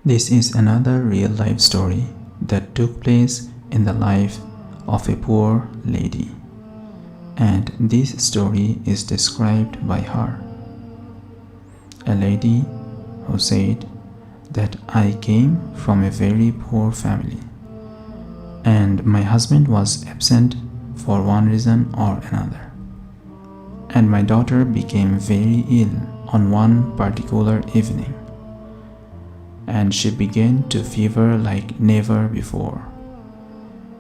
This is another real-life story that took place in the life of a poor lady, and this story is described by her. A lady who said that I came from a very poor family, and my husband was absent for one reason or another, and my daughter became very ill on one particular evening, and she began to fever like never before,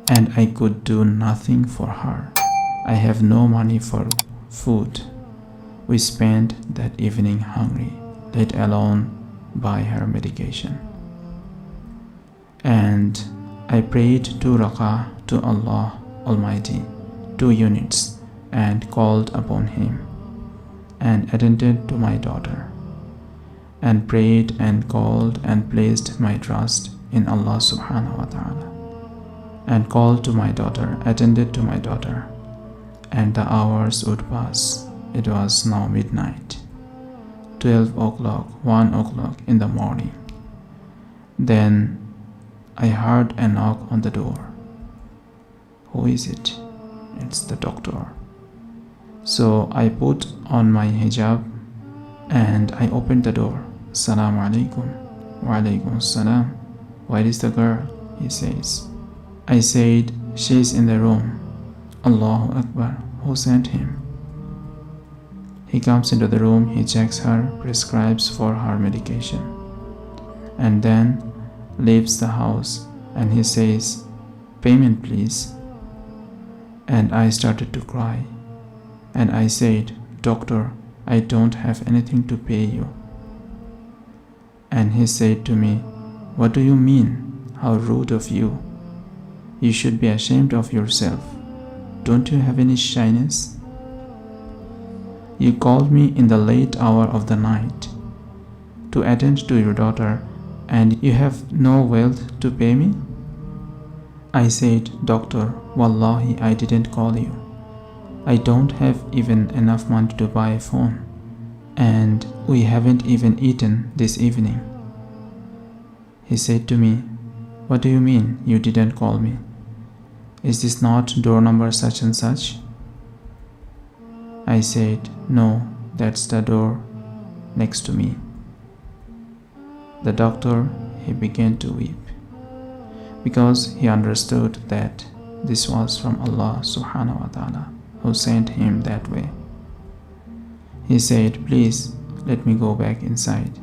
and I could do nothing for her. I have no money for food. We spent that evening hungry, let alone buy her medication. And I prayed 2 rakah to Allah Almighty, 2 units, and called upon Him, and attended to my daughter, and prayed and called and placed my trust in Allah subhanahu wa ta'ala, and called to my daughter, attended to my daughter, and the hours would pass. It was now midnight, 12 o'clock, 1 o'clock in the morning. Then I heard a knock on the door. Who is it? It's the doctor. So I put on my hijab and I opened the door. Assalamu alaikum. Wa alaikum assalam. Where is the girl? He says. I said, she's in the room. Allahu Akbar. Who sent him? He comes into the room, he checks her, prescribes for her medication, and then leaves the house, and he says, payment please. And I started to cry, and I said, doctor, I don't have anything to pay you. And he said to me, what do you mean? How rude of you. You should be ashamed of yourself. Don't you have any shyness? You called me in the late hour of the night to attend to your daughter, and you have no wealth to pay me? I said, doctor, wallahi, I didn't call you. I don't have even enough money to buy a phone, and we haven't even eaten this evening. He said to me, what do you mean you didn't call me? Is this not door number such and such? I said, no, that's the door next to me. The doctor, he began to weep, because he understood that this was from Allah subhanahu wa ta'ala, who sent him that way. He said, please let me go back inside.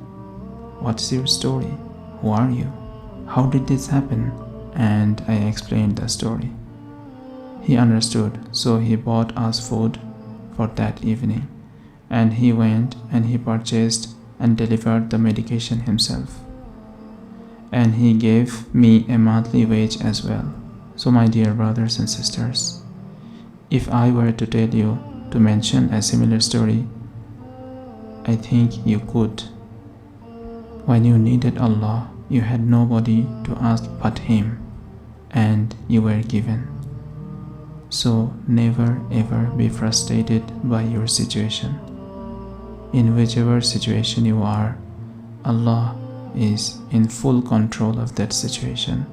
What's your story? Who are you? How did this happen? And I explained the story. He understood, so he bought us food for that evening, and he went and he purchased and delivered the medication himself, and he gave me a monthly wage as well. So my dear brothers and sisters, if I were to tell you to mention a similar story, I think you could. When you needed Allah, you had nobody to ask but Him, and you were given. So never ever be frustrated by your situation. In whichever situation you are, Allah is in full control of that situation,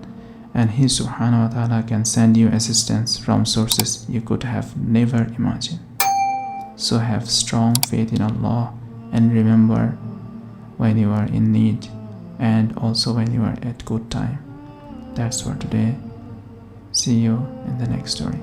and He subhanahu wa ta'ala can send you assistance from sources you could have never imagined. So have strong faith in Allah, and remember when you are in need, and also when you are at good time. That's for today. See you in the next story.